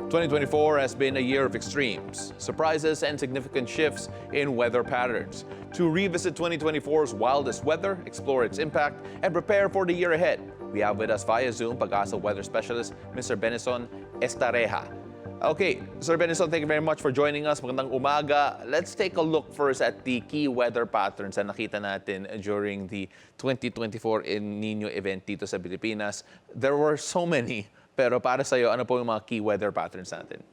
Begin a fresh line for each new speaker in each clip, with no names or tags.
2024 has been a year of extremes, surprises, and significant shifts in weather patterns. To revisit 2024's wildest weather, explore its impact, and prepare for the year ahead, we have with us via Zoom PAGASA weather specialist, Mr. Benison Estareja. Okay, Sir Benison, thank you very much for joining us. Magandang umaga. Let's take a look first at the key weather patterns na nakita natin during the 2024 El Nino event dito sa Pilipinas. There were so many. Pero para sa'yo, ano po yung mga key weather patterns natin?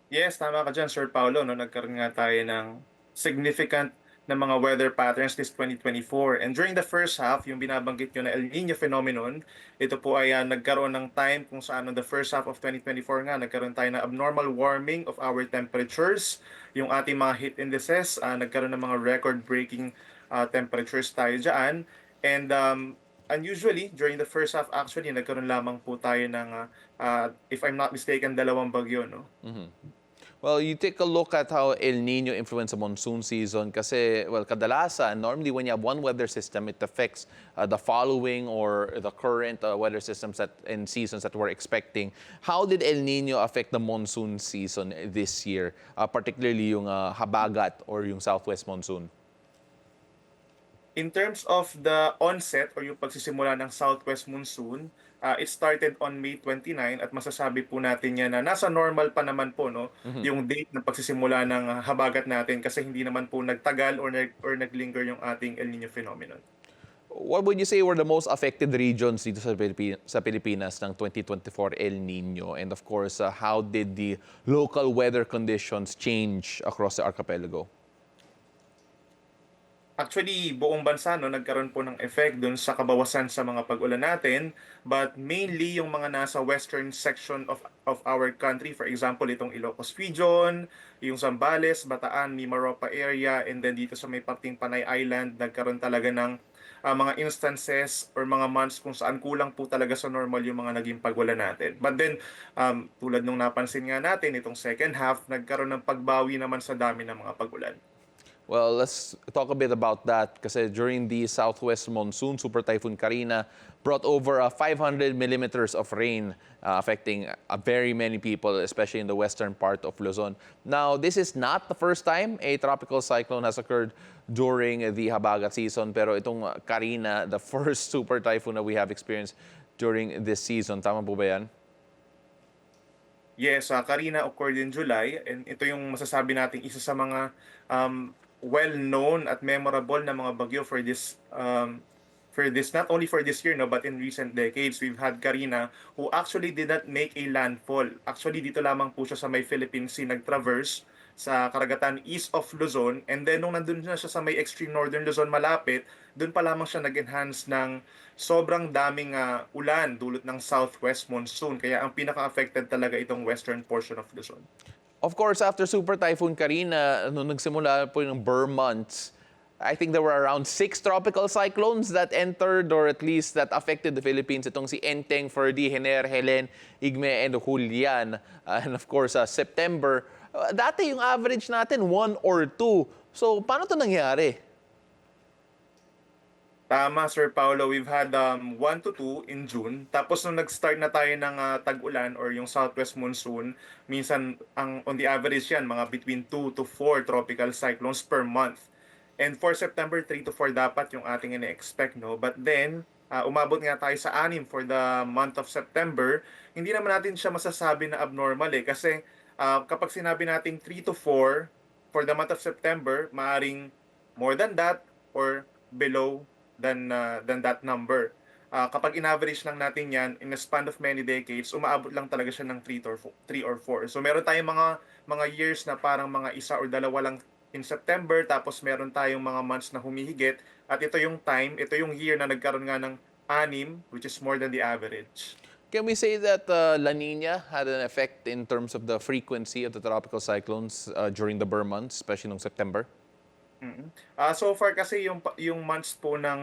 Yes, tama ka dyan, Sir Paulo. No? Nagkaroon nga tayo ng significant na mga weather patterns this 2024. And during the first half, yung binabanggit nyo na El Nino phenomenon, ito po ay nagkaroon ng time kung saan on the first half of 2024 nga, nagkaroon tayo ng abnormal warming of our temperatures. Yung ating mga heat indices, nagkaroon ng mga record-breaking temperatures tayo dyan. And unusually, during the first half, actually, nagkaroon lamang po tayo ng, if I'm not mistaken, dalawang bagyo, no?
Well, you take a look at how El Nino influenced the monsoon season kasi, well, kadalasan, normally when you have one weather system, it affects the following or the current weather systems and seasons that we're expecting. How did El Nino affect the monsoon season this year, particularly yung habagat or yung southwest monsoon?
In terms of the onset or yung pagsisimula ng southwest monsoon, it started on May 29 at masasabi po natin yan na nasa normal pa naman po, no, yung date ng pagsisimula ng habagat natin kasi hindi naman po nagtagal or naglinger yung ating El Nino phenomenon.
What would you say were the most affected regions dito sa Pilipinas ng 2024 El Nino? And of course, how did the local weather conditions change across the archipelago?
Actually, buong bansa no, nagkaroon po ng effect dun sa kabawasan sa mga pag-ulan natin, but mainly yung mga nasa western section of our country, for example, itong Ilocos region, yung Zambales, Bataan, Mimaropa area, and then dito sa may parting Panay Island, nagkaroon talaga ng mga instances or mga months kung saan kulang po talaga sa normal yung mga naging pag-ulan natin. But then, tulad nung napansin nga natin, itong second half, nagkaroon ng pagbawi naman sa dami ng mga pag-ulan.
Well, let's talk a bit about that kasi during the southwest monsoon, Super Typhoon Karina brought over 500 millimeters of rain affecting very many people, especially in the western part of Luzon. Now, this is not the first time a tropical cyclone has occurred during the habagat season, pero itong Karina, the first super typhoon that we have experienced during this season. Tama po ba yan?
Yes, Karina occurred in July and ito yung masasabi nating isa sa mga well-known at memorable na mga bagyo for this not only for this year no but in recent decades we've had Karina who actually did not make a landfall. Actually dito lamang po siya sa may Philippine Sea nag-traverse sa karagatan east of Luzon and then nung nandun na siya sa may extreme northern Luzon malapit, doon pa lamang siya nag-enhance ng sobrang daming ulan dulot ng southwest monsoon. Kaya ang pinaka-affected talaga itong western portion of Luzon.
Of course, after Super Typhoon Karina, nung nagsimula po yung Burr months, I think there were around 6 tropical cyclones that entered or at least that affected the Philippines. Itong si Enteng, Ferdy, Hener, Helen, Igme, and Julian. And of course, September. Dati yung average natin, 1 or 2. So, paano to nangyari?
Tama, Sir Paulo. We've had 1 to 2 in June. Tapos nung nag-start na tayo ng tag-ulan or yung southwest monsoon, minsan on the average yan, mga between 2 to 4 tropical cyclones per month. And for September, 3 to 4 dapat yung ating ine-expect, no? But then, umabot nga tayo sa 6 for the month of September. Hindi naman natin siya masasabi na abnormal eh. Kasi kapag sinabi nating 3 to 4 for the month of September, maaring more than that or below than that number. Kapag in-average lang natin yan, in a span of many decades, umaabot lang talaga siya ng 3 or 4. So meron tayong mga years na parang mga isa or dalawa lang in September, tapos meron tayong mga months na humihigit, at ito yung year na nagkaroon nga ng 6, which is more than the average.
Can we say that La Nina had an effect in terms of the frequency of the tropical cyclones during the Burr months, especially noong September?
So far kasi yung months po ng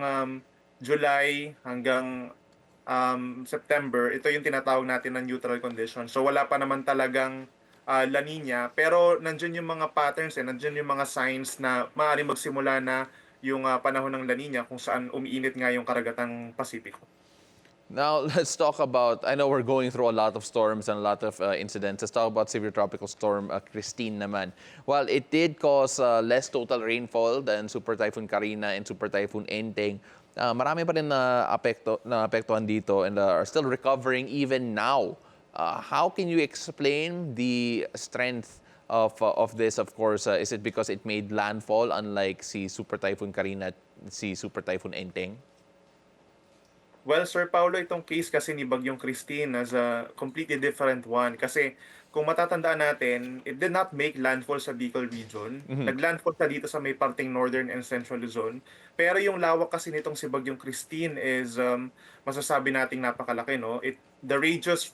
July hanggang September, ito yung tinatawag natin na neutral condition. So wala pa naman talagang La Nina, pero nandiyan yung mga patterns nandiyan yung mga signs na maaaring magsimula na yung panahon ng La Nina kung saan umiinit nga yung karagatang Pasipiko.
Now, let's talk about. I know we're going through a lot of storms and a lot of incidents. Let's talk about severe tropical storm Christine naman. While it did cause less total rainfall than Super Typhoon Karina and Super Typhoon Enteng, marami pa rin na apektuhan dito and are still recovering even now. How can you explain the strength of this? Of course, is it because it made landfall unlike si Super Typhoon Karina at si Super Typhoon Enteng?
Well, Sir Paulo, itong case kasi ni Bagyong Christine is a completely different one. Kasi kung matatandaan natin, it did not make landfall sa Bicol region. Naglandfall siya dito sa may parting northern and central Luzon. Pero yung lawak kasi nitong si Bagyong Christine is masasabi nating napakalaki, no? The ranges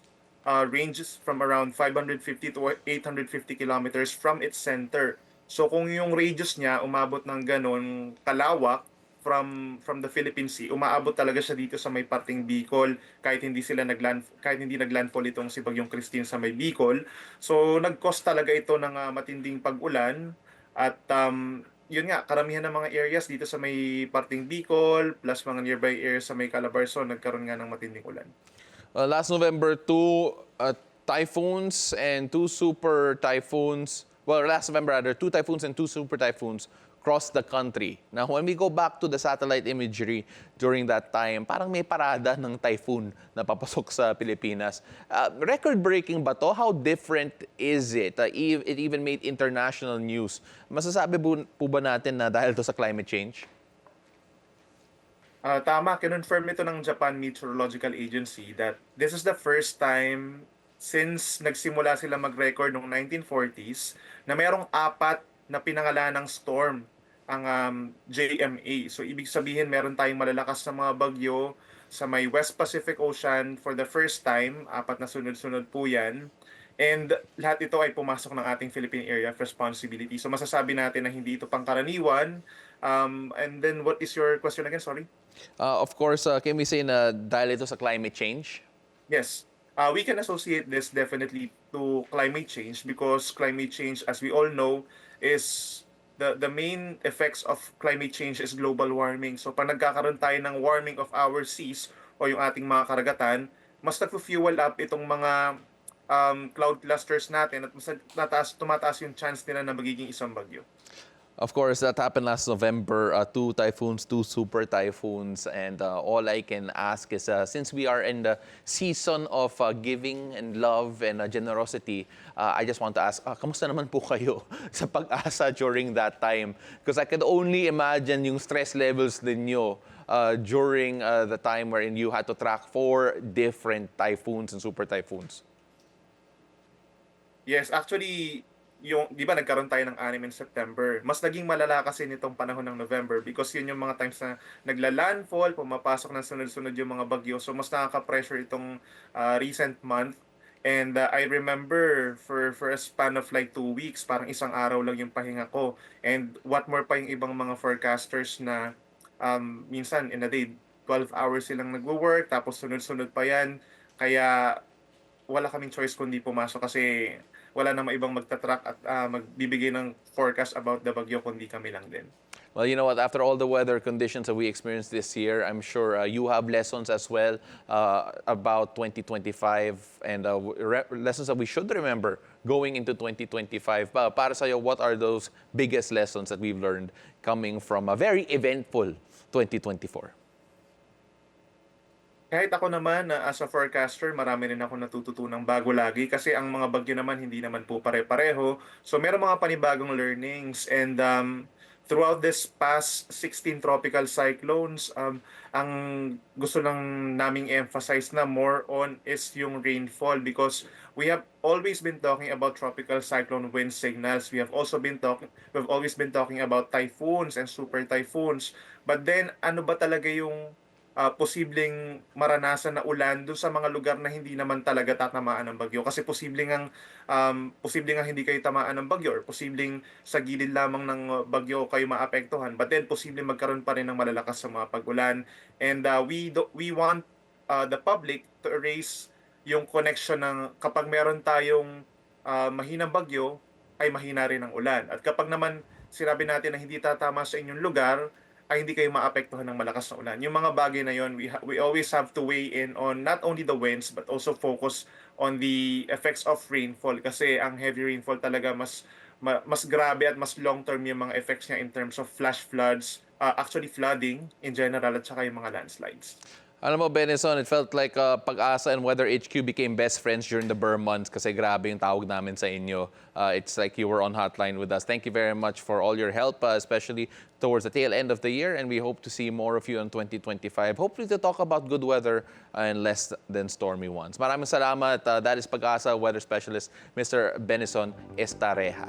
from around 550 to 850 kilometers from its center. So kung yung radius niya umabot ng ganon kalawak, from the Philippine Sea, umaabot talaga siya dito sa may parting Bicol kahit hindi naglandfall itong si Bagyong Christine sa may Bicol. So nag-cause talaga ito ng matinding pag-ulan at yun nga karamihan ng mga areas dito sa may parting Bicol plus mga nearby areas sa may Calabarzon nagkaroon nga ng matinding ulan.
Last November, two typhoons and two super typhoons. Well, last November, rather, two typhoons and two super typhoons crossed the country. Now, when we go back to the satellite imagery during that time, parang may parada ng typhoon na papasok sa Pilipinas. Record-breaking ba to? How different is it? It even made international news. Masasabi po ba natin na dahil to sa climate change?
Tama, kinonfirm ito ng Japan Meteorological Agency that this is the first time since nagsimula sila mag-record noong 1940s na mayroong apat na pinangalan ng storm ang JMA. So ibig sabihin meron tayong malalakas na mga bagyo sa may West Pacific Ocean for the first time, apat na sunod-sunod po yan. And lahat ito ay pumasok ng ating Philippine Area of Responsibility. So masasabi natin na hindi ito pangkaraniwan. And then what is your question again? Sorry.
Of course, can we say na dahil ito sa climate change?
Yes. We can associate this definitely to climate change because climate change, as we all know, is the main effects of climate change is global warming. So pag nagkakaroon tayo ng warming of our seas o yung ating mga karagatan, mas nagpo-fuel up itong mga cloud clusters natin at mas tumataas yung chance nila na magiging isang bagyo.
Of course, that happened last November. Two typhoons, two super typhoons. And all I can ask is, since we are in the season of giving and love and generosity, I just want to ask, kamusta naman po kayo sa pag-asa during that time? Because I could only imagine yung stress levels ninyo during the time wherein you had to track four different typhoons and super typhoons.
Yes, actually, yung, di ba nagkaroon tayo ng 6 in September. Mas naging malala kasi nitong panahon ng November because yun yung mga times na nagla-landfall, pumapasok ng sunod-sunod yung mga bagyo. So mas nakaka-pressure itong recent month. And I remember for a span of like 2 weeks, parang isang araw lang yung pahinga ko. And what more pa yung ibang mga forecasters na minsan in a day, 12 hours silang nagwo-work, tapos sunod-sunod pa yan. Kaya wala kaming choice kundi pumasok kasi wala namang ibang magtatrack at magbibigay ng forecast about the bagyo kundi kami lang din.
Well, you know what? After all the weather conditions that we experienced this year, I'm sure you have lessons as well about 2025 and lessons that we should remember going into 2025. Para sa'yo, what are those biggest lessons that we've learned coming from a very eventful 2024?
Kahit ako naman na as a forecaster, marami rin ako natututunang bago lagi kasi ang mga bagyo naman hindi naman po pare-pareho. So meron mga panibagong learnings and throughout this past 16 tropical cyclones, ang gusto lang naming emphasize na more on is yung rainfall because we have always been talking about tropical cyclone wind signals. We've always been talking about typhoons and super typhoons. But then ano ba talaga yung posibleng maranasan na ulan doon sa mga lugar na hindi naman talaga tatamaan ng bagyo kasi posibleng hindi kayo tamaan ng bagyo or posibleng sa gilid lamang ng bagyo kayo maapektuhan but then posibleng magkaroon pa rin ng malalakas sa mga pag-ulan and we want the public to erase yung connection ng kapag meron tayong mahinang bagyo ay mahina rin ang ulan at kapag naman sinabi natin na hindi tatama sa inyong lugar ay hindi kayo maapektuhan ng malakas na ulan. Yung mga bagay na yon, we always have to weigh in on not only the winds but also focus on the effects of rainfall kasi ang heavy rainfall talaga mas grabe at mas long term yung mga effects niya in terms of flash floods, actually flooding in general at saka yung mga landslides.
Alam mo, Benison, it felt like PAGASA and Weather HQ became best friends during the Burr months kasi grabe yung tawag namin sa inyo. It's like you were on hotline with us. Thank you very much for all your help, especially towards the tail end of the year, and we hope to see more of you in 2025. Hopefully to talk about good weather and less than stormy ones. Maraming salamat. That is PAGASA Weather Specialist, Mr. Benison Estareja.